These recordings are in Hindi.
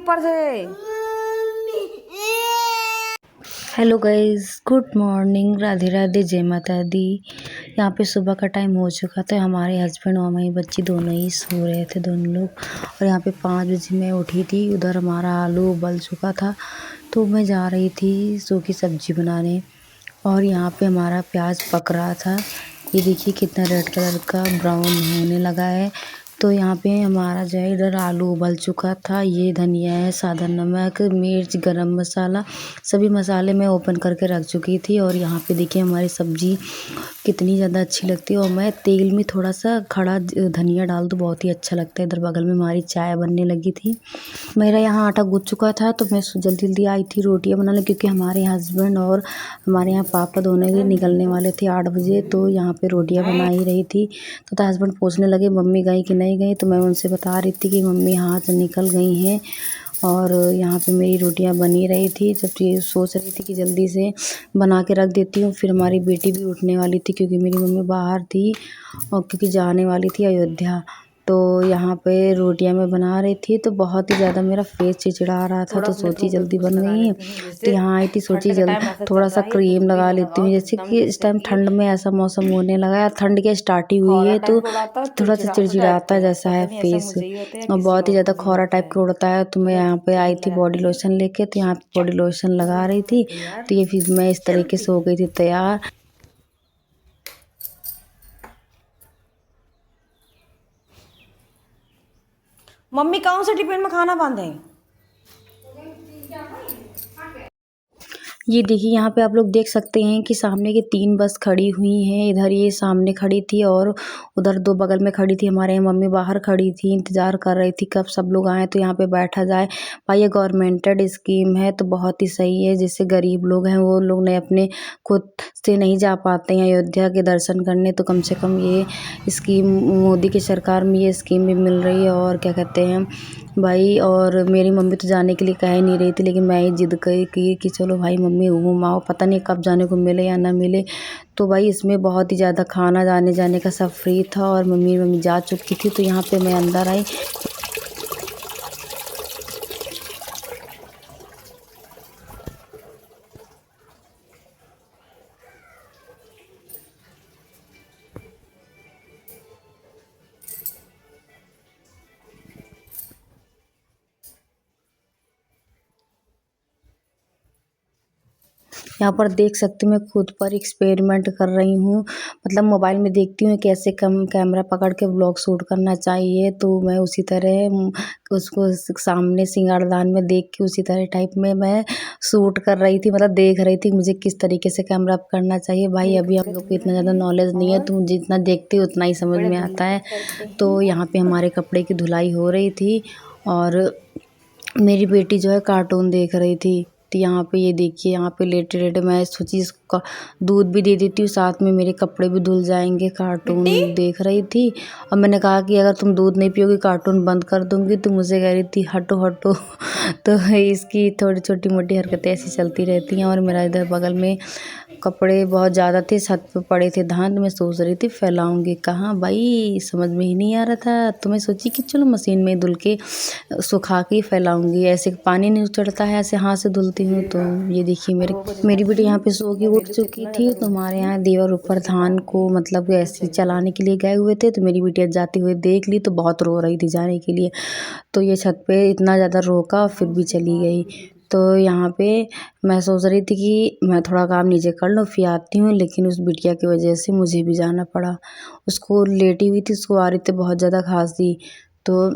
ऊपर से। Hello guys, good morning, Radhe Radhe, जय माता दी। यहाँ पे सुबह का टाइम हो चुका था। हमारे हस्बैंड और हमारी बच्ची दोनों ही सो रहे थे, दोनों लोग। और यहाँ पे 5 बजे मैं उठी थी। उधर हमारा आलू उबल चुका था तो मैं जा रही थी सूखी सब्जी बनाने। और यहाँ पे हमारा प्याज पक रहा था। ये देखिए कितना रेड कलर का ब्राउन होने लगा है। तो यहाँ पे हमारा जो है इधर आलू उबल चुका था। ये धनिया है, सादा नमक, मिर्च, गरम मसाला, सभी मसाले मैं ओपन करके रख चुकी थी। और यहाँ पे देखिए हमारी सब्ज़ी कितनी ज़्यादा अच्छी लगती है। और मैं तेल में थोड़ा सा खड़ा धनिया डाल दूँ, बहुत ही अच्छा लगता है। इधर बगल में हमारी चाय बनने लगी थी। मेरा यहाँ आटा गूँथ चुका था तो मैं जल्दी जल्दी आई थी रोटियाँ बनाने, क्योंकि हमारे हस्बैंड और हमारे यहाँ पापा दोनों ही निकलने वाले थे 8 बजे। तो यहाँ पे रोटियाँ बना ही रही थी। तो हस्बैंड पूछने लगे मम्मी गई कि नहीं गई। तो मैं उनसे बता रही थी कि मम्मी हाँ तो निकल गई हैं। और यहाँ पे मेरी रोटियाँ बनी रही थी। जब ये सोच रही थी कि जल्दी से बना के रख देती हूँ। फिर हमारी बेटी भी उठने वाली थी, क्योंकि मेरी मम्मी बाहर थी और क्योंकि जाने वाली थी अयोध्या। तो यहाँ पे रोटियाँ मैं बना रही थी तो बहुत ही ज़्यादा मेरा फेस चिड़चिड़ा रहा था। तो सोची जल्दी बन गई है तो यहाँ आई थी, सोची थोड़ा सा क्रीम लगा लेती हूँ। जैसे कि इस टाइम ठंड में ऐसा मौसम होने लगा है, ठंड की स्टार्ट ही हुई है तो थोड़ा सा चिड़चिड़ाता जैसा है फेस, और बहुत ही ज़्यादा खौरा टाइप का उड़ता है। तो मैं यहाँ पे आई थी बॉडी लोशन लेके, तो यहाँ पे बॉडी लोशन लगा रही थी। तो ये फिर मैं इस तरीके से हो गई थी तैयार। मम्मी कौन से टिफिन में खाना बांधे? ये देखिए यहाँ पे आप लोग देख सकते हैं कि सामने की 3 बस खड़ी हुई हैं। इधर ये सामने खड़ी थी और उधर 2 बगल में खड़ी थी। हमारे यहाँ मम्मी बाहर खड़ी थी, इंतज़ार कर रही थी कब सब लोग आएँ तो यहाँ पे बैठा जाए। भाई ये गवर्नमेंटेड स्कीम है तो बहुत ही सही है। जिससे गरीब लोग हैं वो लोग ने अपने खुद से नहीं जा पाते हैं अयोध्या के दर्शन करने, तो कम से कम ये स्कीम मोदी की सरकार में ये स्कीम भी मिल रही है। और क्या कहते हैं भाई, और मेरी मम्मी तो जाने के लिए कह ही नहीं रही थी, लेकिन मैं ही जिद की कि चलो भाई मम्मी घूम आओ, पता नहीं कब जाने को मिले या ना मिले। तो भाई इसमें बहुत ही ज़्यादा खाना आने जाने का सब फ्री था। और मम्मी जा चुकी थी तो यहाँ पे मैं अंदर आई। यहाँ पर देख सकते मैं खुद पर एक्सपेरिमेंट कर रही हूँ। मतलब मोबाइल में देखती हूँ कैसे कम कैमरा पकड़ के व्लॉग शूट करना चाहिए, तो मैं उसी तरह उसको सामने सिंगारदान में देख के उसी तरह टाइप में मैं शूट कर रही थी। मतलब देख रही थी मुझे किस तरीके से कैमरा करना चाहिए। भाई अभी हम लोग को इतना ज़्यादा नॉलेज नहीं है, तो जितना देखती हूँ उतना ही समझ में आता है। तो यहाँ पे हमारे कपड़े की धुलाई हो रही थी और मेरी बेटी जो है कार्टून देख रही थी। तो यहाँ पे ये देखिए, यहाँ पे लेटे-लेटे मैं सोची इसको दूध भी दे देती हूँ, साथ में मेरे कपड़े भी धुल जाएंगे। कार्टून देख रही थी और मैंने कहा कि अगर तुम दूध नहीं पियोगी कार्टून बंद कर दूँगी। तो मुझे कह रही थी हटो हटो। तो इसकी थोड़ी छोटी-मोटी हरकतें ऐसी चलती रहती हैं। और मेरा इधर बगल में कपड़े बहुत ज़्यादा थे, छत पे पड़े थे धान। मैं सोच रही थी फैलाऊँगी कहाँ भाई, समझ में ही नहीं आ रहा था। तो मैं सोची कि चलो मशीन में धुल के सुखा के फैलाऊँगी, ऐसे पानी नहीं चढ़ता है, ऐसे हाथ से धुलती हूँ। तो ये देखिए मेरी बेटी यहाँ पे सो के उठ चुकी थी। तो हमारे यहाँ देवर ऊपर धान को मतलब ऐसे चलाने के लिए गए हुए थे। तो मेरी बेटी जाते हुए देख ली तो बहुत रो रही थी जाने के लिए। तो ये छत पे इतना ज़्यादा रोका फिर भी चली गई। तो यहाँ पे मैं सोच रही थी कि मैं थोड़ा काम नीचे कर लूँ फिर आती हूँ, लेकिन उस बिटिया की वजह से मुझे भी जाना पड़ा। उसको लेटी हुई थी, उसको आ रही थी बहुत ज़्यादा खांसी। तो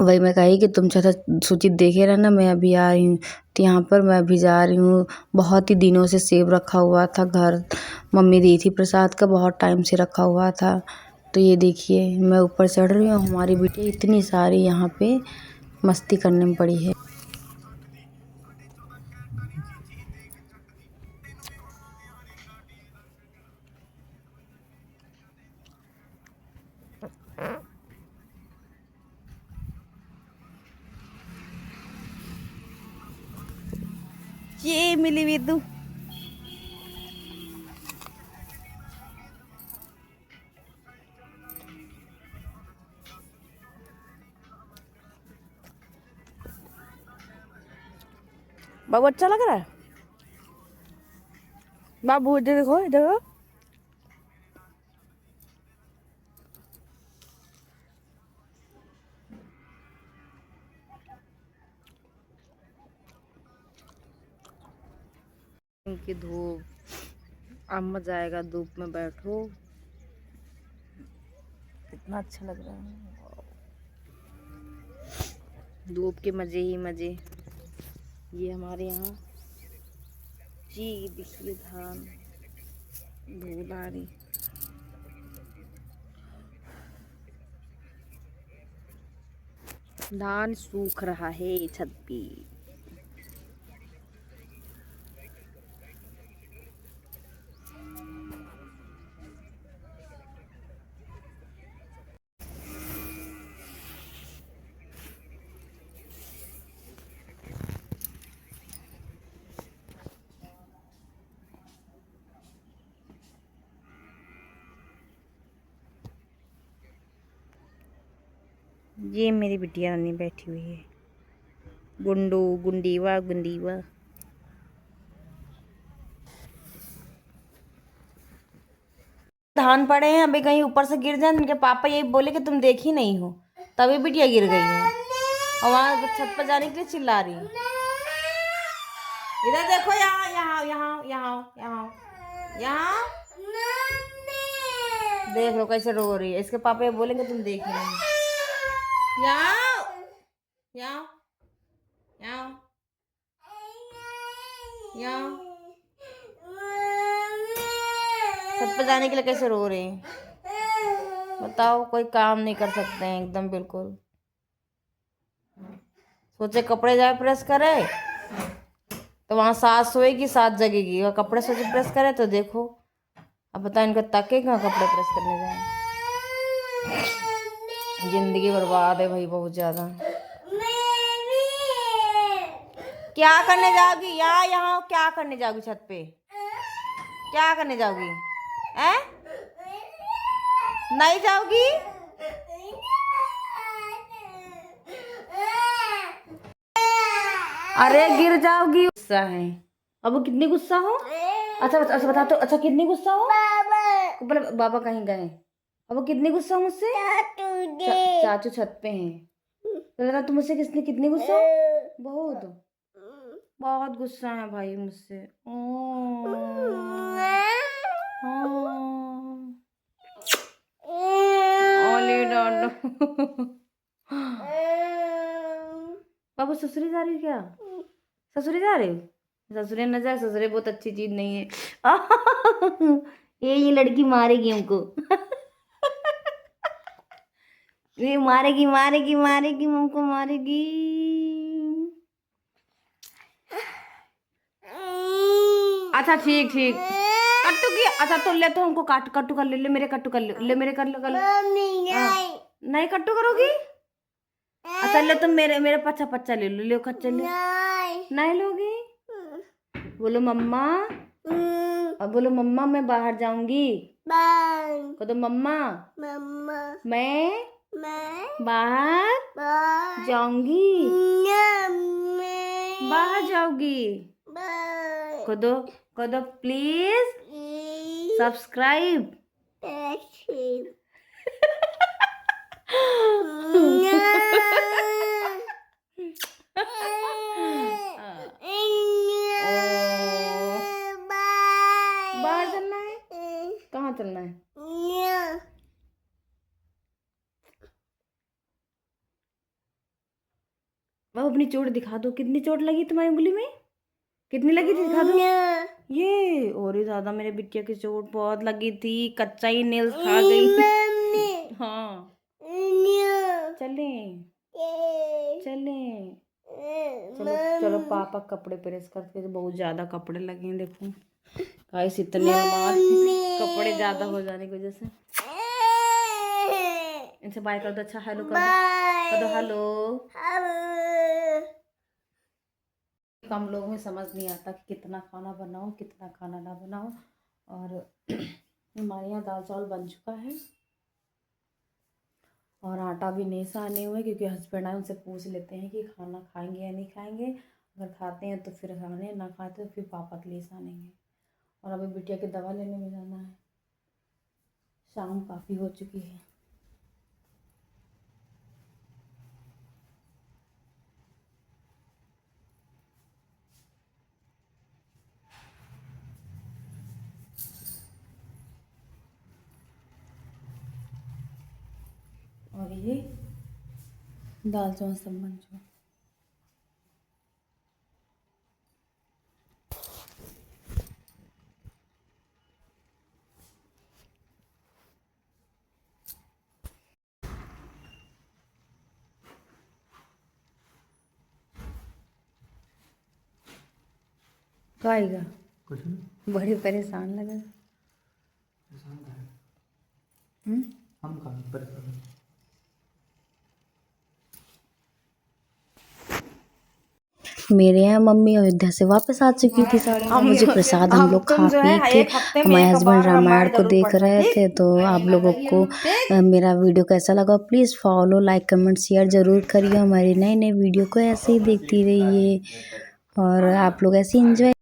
वही मैं कही कि तुम ज़्यादा सूचित देखे रहना, मैं अभी आ रही हूँ। तो यहाँ पर मैं अभी जा रही हूँ। बहुत ही दिनों से सेब रखा हुआ था घर, मम्मी दी थी प्रसाद का, बहुत टाइम से रखा हुआ था। तो ये देखिए मैं ऊपर चढ़ रही हूँ, हमारी बेटी इतनी सारी यहाँ पे मस्ती करने में पड़ी है। ये मिली विदु। बाबू अच्छा लग रहा है? बाबू इधर देखो, इधर देखो। इनकी धूप, अब मजा आएगा धूप में बैठो, कितना अच्छा लग रहा है। धूप के मजे ही मजे। ये हमारे यहाँ जी देखिए धान धूल आ रही। धान सूख रहा है छत पे। ये मेरी बिटिया रानी बैठी हुई है, गुंडू गुंडीवा गुंडीवा। धान पड़े हैं, अभी कहीं ऊपर से गिर जाए इनके पापा यही बोले कि तुम देखी नहीं हो, तभी बिटिया गिर गई है और वहां छत पर जाने के लिए चिल्ला रही। इधर देखो, यहाँ यहाँ यहाँ यहाँ यहाँ यहाँ देख लो कैसे रो रही है। इसके पापा ये बोलेंगे तुम देखी नहीं। यहाँ यहाँ यहाँ यहाँ छत पर जाने के लिए कैसे रो रहे हैं बताओ। कोई काम नहीं कर सकते हैं एकदम बिल्कुल। सोचे कपड़े जाए प्रेस करे तो वहां सास सोएगी, सास जगेगी, और कपड़े सोचे प्रेस करे तो देखो अब बताओ इनका ताके कहाँ कपड़े प्रेस करने जाए। जिंदगी बर्बाद है भाई बहुत ज्यादा। क्या करने जाओगी यहाँ यहाँ, क्या करने जाओगी छत पे, क्या करने जाओगी? हैं? नहीं जाओगी? अरे गिर जाओगी। गुस्सा है अब वो, कितनी गुस्सा हो? अच्छा अच्छा बता तो, अच्छा कितनी गुस्सा हो? बाबा कहीं गए? अब वो कितनी गुस्सा हो मुझसे? चाचू छत पे हैं। तो तुम मुझसे कितनी गुस्सा हो? बहुत बहुत गुस्सा है भाई मुझसे। बाबू ससुरी जा रही हो क्या? ससुरी जा रही हो? ससुरे न जाए, ससुरे बहुत अच्छी चीज नहीं है। ये लड़की मारेगी हमको। ये मारेगी मारेगी मारेगी हमको मारेगी। अच्छा ठीक ठीक कट्टू की, अच्छा तो ले तो हमको कट्टू कर ले मेरे कट्टू कर ले मेरे कर ले नहीं कट्टू करोगी? अच्छा ले तुम मेरे मेरे पच्चा पच्चा ले लो, ले कच्चा ले। नहीं लोगी? बोलो मम्मा, अब बोलो मम्मा मैं बाहर जाऊंगी। कह दो मम्मा मैं बाहर जाऊंगी। बाहर जाओगी? कह दो प्लीज सब्सक्राइब। बाहर चलना है? कहाँ चलना है? वो अपनी चोट दिखा दो, कितनी चोट लगी तुम्हारी उंगली में? कितनी लगी थी दिखा दो। ये और ही ज्यादा मेरे बिटिया की चोट बहुत लगी थी, कच्चा ही नेल्स खा गई। हाँ चले चले चलो चलो पापा कपड़े प्रेस करके, बहुत ज्यादा कपड़े लगे हैं देखो गाइस, इतने कपड़े ज्यादा हो जाने की वजह से। इनसे बाय कर दो, अच्छा हेलो कर दो हेलो। कम लोगों में समझ नहीं आता कि कितना खाना बनाओ कितना खाना ना बनाओ। और हमारे यहाँ दाल चावल बन चुका है और आटा भी नहीं साने हुए, क्योंकि हस्बैंड आए उनसे पूछ लेते हैं कि खाना खाएंगे या नहीं खाएंगे। अगर खाते हैं तो फिर खाने, ना खाते तो फिर पापा के लिए सानेंगे। और अभी बिटिया की दवा लेने में जाना है, शाम काफ़ी हो चुकी है। और ये दाल चावल सब बन चुका। खाएगा कुछ नहीं, बड़े परेशान लगे। परेशान का है। हम कहाँ परेशान हैं? मेरे यहाँ मम्मी अयोध्या से वापस आ चुकी थी 9:30 बजे। प्रसाद हम लोग खा पी के हमारे हस्बैंड रामायण को देख रहे थे। तो आप लोगों को मेरा वीडियो कैसा लगा please follow, like, comment, share ज़रूर करिए। हमारी नई नई वीडियो को ऐसे ही देखती रहिए और आप लोग ऐसे ही एंजॉय